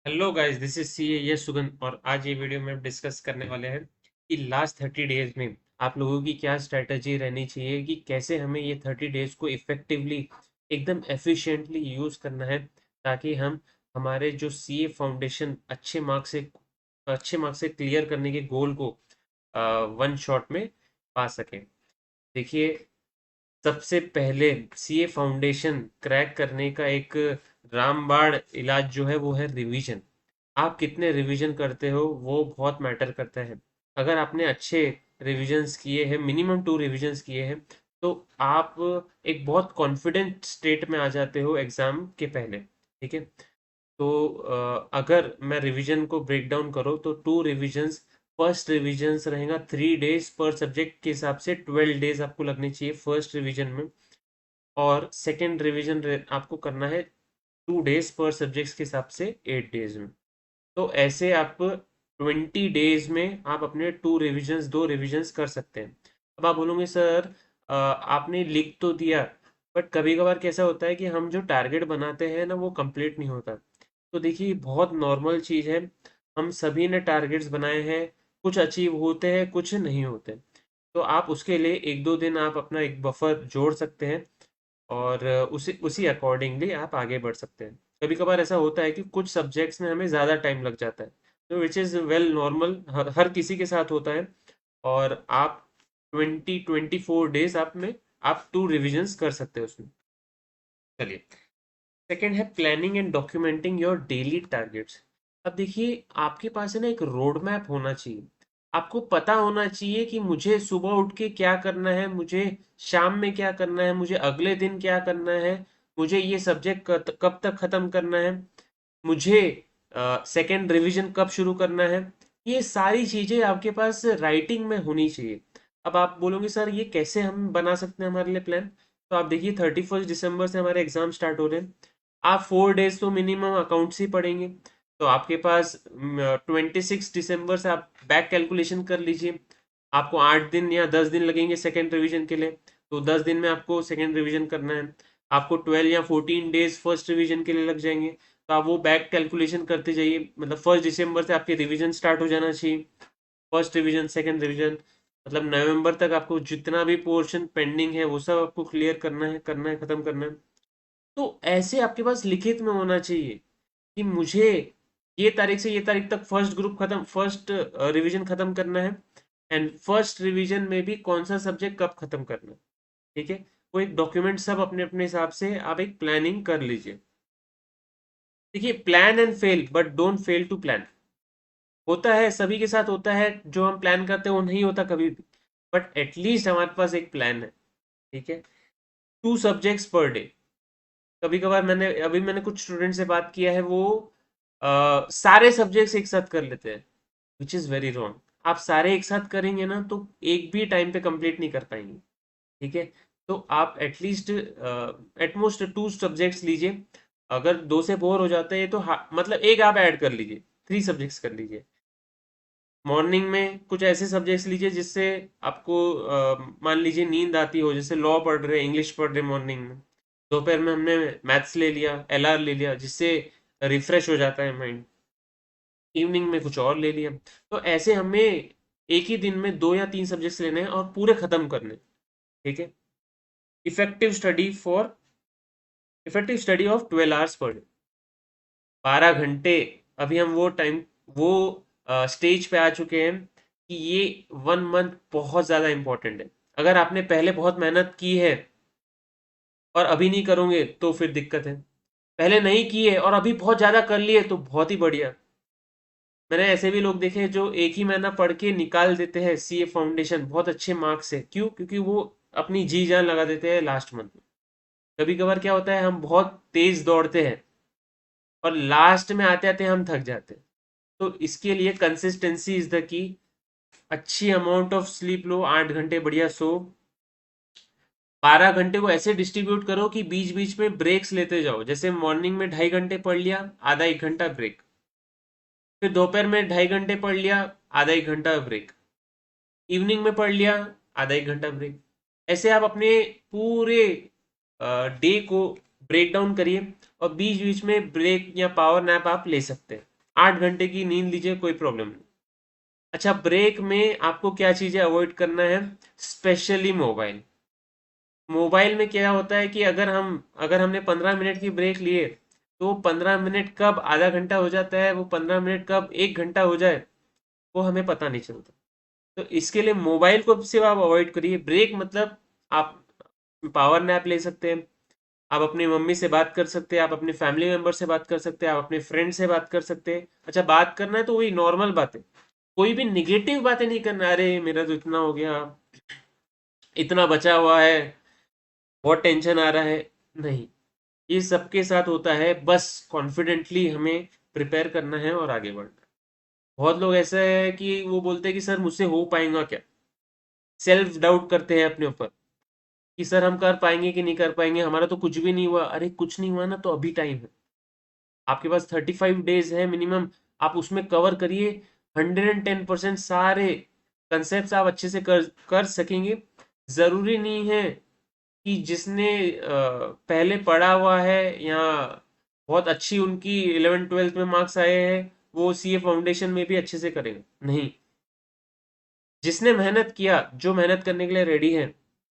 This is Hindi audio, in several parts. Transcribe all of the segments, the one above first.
हेलो गाइस, दिस इज सी ये सुगंध। और आज ये वीडियो में डिस्कस करने वाले हैं कि लास्ट 30 डेज में आप लोगों की क्या स्ट्रैटेजी रहनी चाहिए कि कैसे हमें ये 30 डेज को इफेक्टिवली एकदम एफिशिएंटली यूज करना है, ताकि हम हमारे जो सीए फाउंडेशन अच्छे मार्क्स से क्लियर करने के गोल को वन शॉट में पा सकें। देखिए, सबसे पहले सीए फाउंडेशन क्रैक करने का एक रामबाण इलाज जो है वो है रिवीजन। आप कितने रिवीजन करते हो वो बहुत मैटर करता है। अगर आपने अच्छे रिवीजन्स किए हैं, मिनिमम 2 रिवीजन्स किए हैं, तो आप एक बहुत कॉन्फिडेंट स्टेट में आ जाते हो एग्जाम के पहले। ठीक है। तो अगर मैं रिवीजन को ब्रेक डाउन करूँ तो 2 रिवीजन्स। फर्स्ट रिवीजन्स रहेगा 3 डेज पर सब्जेक्ट के हिसाब से, 12 डेज आपको लगने चाहिए फर्स्ट रिवीजन में। और सेकेंड रिवीजन आपको करना है 2 डेज पर सब्जेक्ट्स के हिसाब से, 8 डेज में। तो ऐसे आप 20 डेज में आप अपने 2 रिविजन्स 2 रिविजन्स कर सकते हैं। अब आप बोलोगे सर, आपने लिख तो दिया, बट कभी कभार कैसा होता है कि हम जो टारगेट बनाते हैं ना वो कंप्लीट नहीं होता। तो देखिए, बहुत नॉर्मल चीज़ है। हम सभी ने टारगेट्स बनाए हैं, कुछ अचीव होते हैं, कुछ नहीं होते। तो आप उसके लिए 1-2 दिन आप अपना एक बफर जोड़ सकते हैं, और उसी उसी अकॉर्डिंगली आप आगे बढ़ सकते हैं। कभी कभार ऐसा होता है कि कुछ सब्जेक्ट्स में हमें ज़्यादा टाइम लग जाता है, तो विच इज़ वेल नॉर्मल, हर किसी के साथ होता है। और आप 24 डेज आप 2 रिविजन्स कर सकते हैं उसमें। चलिए, सेकेंड है planning and documenting your daily targets. अब देखिए, आपके पास है ना एक रोड मैप होना चाहिए। आपको पता होना चाहिए कि मुझे सुबह उठ के क्या करना है, मुझे शाम में क्या करना है, मुझे अगले दिन क्या करना है, मुझे ये सब्जेक्ट कब तक खत्म करना है, मुझे सेकेंड रिवीजन कब शुरू करना है। ये सारी चीजें आपके पास राइटिंग में होनी चाहिए। अब आप बोलोगे सर, ये कैसे हम बना सकते हैं हमारे लिए प्लान। तो आप देखिए, 31 दिसंबर से हमारे एग्जाम स्टार्ट हो रहे हैं। आप 4 डेज तो मिनिमम अकाउंट्स ही पढ़ेंगे। तो आपके पास 26 दिसंबर से आप बैक कैलकुलेशन कर लीजिए। आपको 8 दिन या 10 दिन लगेंगे सेकेंड रिवीजन के लिए। तो 10 दिन में आपको सेकेंड रिवीजन करना है। आपको 12 या 14 डेज फर्स्ट रिवीजन के लिए लग जाएंगे। तो आप वो बैक कैलकुलेशन करते जाइए, मतलब 1 दिसंबर से आपके रिवीजन स्टार्ट हो जाना चाहिए। फर्स्ट रिवीजन, सेकेंड रिवीजन, मतलब नवंबर तक आपको जितना भी पोर्शन पेंडिंग है वो सब आपको क्लियर करना है, खत्म करना है। तो ऐसे आपके पास लिखित में होना चाहिए कि मुझे ये तारीख से ये तारीख तक फर्स्ट रिवीजन खत्म करना है, एंड फर्स्ट रिवीजन में भी कौन सा सब्जेक्ट कब खत्म करना है। ठीक है। वो एक डॉक्यूमेंट सब अपने अपने हिसाब से आप एक प्लानिंग कर लीजिए। देखिए, plan and fail but don't fail to plan. होता है, सभी के साथ होता है, जो हम प्लान करते हैं वो नहीं होता कभी भी। बट एटलीस्ट हमारे पास एक प्लान है। ठीक है। 2 सब्जेक्ट्स पर डे। कभी कभार मैंने कुछ स्टूडेंट से बात किया है, वो सारे सब्जेक्ट्स एक साथ कर लेते हैं, विच इज़ वेरी रॉन्ग। आप सारे एक साथ करेंगे ना तो एक भी टाइम पे कंप्लीट नहीं कर पाएंगे। ठीक है। तो आप एटलीस्ट एटमोस्ट 2 सब्जेक्ट्स लीजिए। अगर 2 से बोर हो जाते हैं तो मतलब एक आप ऐड कर लीजिए, 3 सब्जेक्ट्स कर लीजिए। मॉर्निंग में कुछ ऐसे सब्जेक्ट्स लीजिए जिससे आपको मान लीजिए नींद आती हो, जैसे लॉ पढ़ रहे, इंग्लिश पढ़ रहे मॉर्निंग में। दोपहर में हमने मैथ्स ले लिया, एलआर ले लिया, जिससे रिफ्रेश हो जाता है माइंड। इवनिंग में कुछ और ले लिया। तो ऐसे हमें एक ही दिन में 2 या 3 सब्जेक्ट्स लेने हैं और पूरे खत्म करने हैं। ठीक है। Effective study for effective study of 12 hours per day, 12 घंटे। अभी हम वो स्टेज पे आ चुके हैं कि ये 1 मंथ बहुत ज़्यादा इंपॉर्टेंट है। अगर आपने पहले बहुत मेहनत की है और अभी नहीं करोगे तो फिर दिक्कत है। पहले नहीं किए और अभी बहुत ज़्यादा कर लिए तो बहुत ही बढ़िया। मैंने ऐसे भी लोग देखे हैं जो एक ही महीना पढ़ के निकाल देते हैं सीए फाउंडेशन बहुत अच्छे मार्क्स से। क्यों? क्योंकि वो अपनी जी जान लगा देते हैं लास्ट मंथ में। कभी कभार क्या होता है, हम बहुत तेज दौड़ते हैं और लास्ट में आते आते हम थक जाते हैं। तो इसके लिए कंसिस्टेंसी इज द की। अच्छी अमाउंट ऑफ स्लीप लो, 8 घंटे बढ़िया सो। 12 घंटे को ऐसे डिस्ट्रीब्यूट करो कि बीच बीच में ब्रेक्स लेते जाओ। जैसे मॉर्निंग में 2.5 घंटे पढ़ लिया, आधा 1 घंटा ब्रेक। फिर दोपहर में 2.5 घंटे पढ़ लिया, आधा 1 घंटा ब्रेक। इवनिंग में पढ़ लिया, आधा 1 घंटा ब्रेक। ऐसे आप अपने पूरे डे को ब्रेक डाउन करिए, और बीच बीच में ब्रेक या पावर नैप आप ले सकते हैं। 8 घंटे की नींद लीजिए, कोई प्रॉब्लम नहीं। अच्छा, ब्रेक में आपको क्या चीजें अवॉइड करना है? Specially mobile. मोबाइल में क्या होता है कि अगर हमने 15 मिनट की ब्रेक लिए, तो 15 मिनट कब आधा घंटा हो जाता है, वो 15 मिनट कब 1 घंटा हो जाए, वो हमें पता नहीं चलता। तो इसके लिए मोबाइल को सिर्फ आप अवॉइड करिए। ब्रेक मतलब आप पावर नैप ले सकते हैं, आप अपनी मम्मी से बात कर सकते हैं, आप अपने फैमिली मेंबर से बात कर सकते हैं, आप अपने फ्रेंड से बात कर सकते हैं। अच्छा, बात करना है तो वही नॉर्मल बातें, कोई भी निगेटिव बातें नहीं करना, अरे मेरा तो इतना हो गया, इतना बचा हुआ है, बहुत टेंशन आ रहा है, नहीं। ये सबके साथ होता है, बस कॉन्फिडेंटली हमें प्रिपेयर करना है और आगे बढ़ना है। बहुत लोग ऐसा है कि वो बोलते हैं कि सर मुझसे हो पाएगा क्या, सेल्फ डाउट करते हैं अपने ऊपर कि सर हम कर पाएंगे कि नहीं कर पाएंगे, हमारा तो कुछ भी नहीं हुआ। अरे कुछ नहीं हुआ ना, तो अभी टाइम है, आपके पास 35 डेज है मिनिमम, आप उसमें कवर करिए। 110% सारे कंसेप्ट आप अच्छे से कर कर सकेंगे। जरूरी नहीं है कि जिसने पहले पढ़ा हुआ है या बहुत अच्छी उनकी 11th 12th में मार्क्स आए हैं, वो सीए फाउंडेशन में भी अच्छे से करेगा, नहीं। जिसने मेहनत किया, जो मेहनत करने के लिए रेडी है,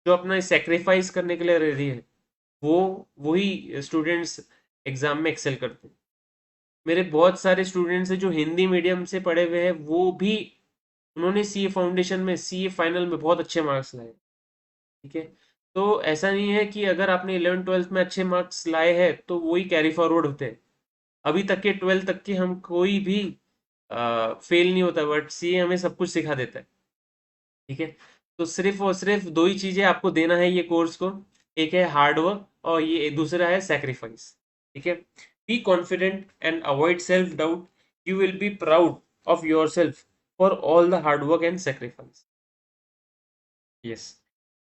जो अपना सेक्रीफाइस करने के लिए रेडी है, वो वही स्टूडेंट्स एग्जाम में एक्सेल करते हैं। मेरे बहुत सारे स्टूडेंट्स हैं जो हिंदी मीडियम से पढ़े हुए हैं, वो भी उन्होंने सीए फाउंडेशन में, सीए फाइनल में बहुत अच्छे मार्क्स लाए। ठीक है, तो ऐसा नहीं है कि अगर आपने 11th 12th में अच्छे मार्क्स लाए हैं तो वही कैरी फॉरवर्ड होते हैं। अभी तक के 12th तक के हम कोई भी फेल नहीं होता, बट सीए हमें सब कुछ सिखा देता है। ठीक है, तो सिर्फ और सिर्फ दो ही चीजें आपको देना है ये कोर्स को, एक है हार्डवर्क और ये दूसरा है सेक्रीफाइस। ठीक है, be confident and avoid self doubt, you will be proud of your self for all the hard work and sacrifice. Yes,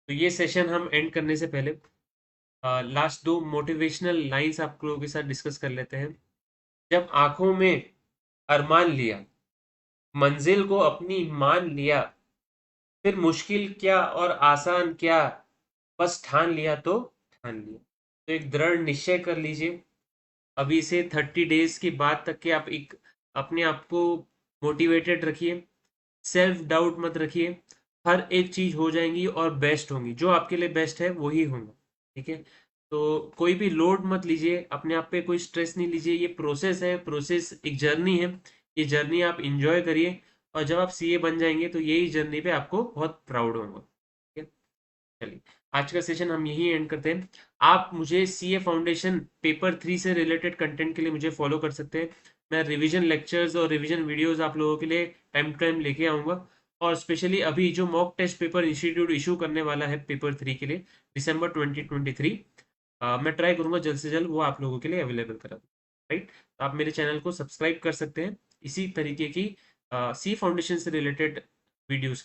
तो ये सेशन हम एंड करने से पहले लास्ट दो मोटिवेशनल लाइंस आप लोगों के साथ डिस्कस कर लेते हैं। जब आंखों में अरमान लिया, मंजिल को अपनी मान लिया, फिर मुश्किल क्या और आसान क्या, बस ठान लिया तो ठान लिया। तो एक दृढ़ निश्चय कर लीजिए, अभी से 30 डेज की बात तक के आप एक अपने आप को मोटिवेटेड रखिए, सेल्फ डाउट मत रखिए। हर एक चीज हो जाएंगी और बेस्ट होंगी, जो आपके लिए बेस्ट है वही होगा। ठीक है, तो कोई भी लोड मत लीजिए, अपने आप पे कोई स्ट्रेस नहीं लीजिए, ये प्रोसेस है, प्रोसेस एक जर्नी है, ये जर्नी आप इंजॉय करिए। और जब आप सीए बन जाएंगे तो यही जर्नी पे आपको बहुत प्राउड होगा। ठीक है, चलिए, आज का सेशन हम यही एंड करते हैं। आप मुझे सीए फाउंडेशन पेपर 3 से रिलेटेड कंटेंट के लिए मुझे फॉलो कर सकते हैं। मैं रिवीजन लेक्चर्स और रिवीजन वीडियोस आप लोगों के लिए टाइम टू टाइम लेके आऊँगा। और स्पेशली अभी जो mock test paper institute issue करने वाला है पेपर 3 के लिए, दिसंबर 2023, मैं ट्राई करूंगा जल्द से जल्द वो आप लोगों के लिए अवेलेबल करा दूँ। राइट, तो आप मेरे चैनल को सब्सक्राइब कर सकते हैं इसी तरीके की सी फाउंडेशन से रिलेटेड वीडियोस के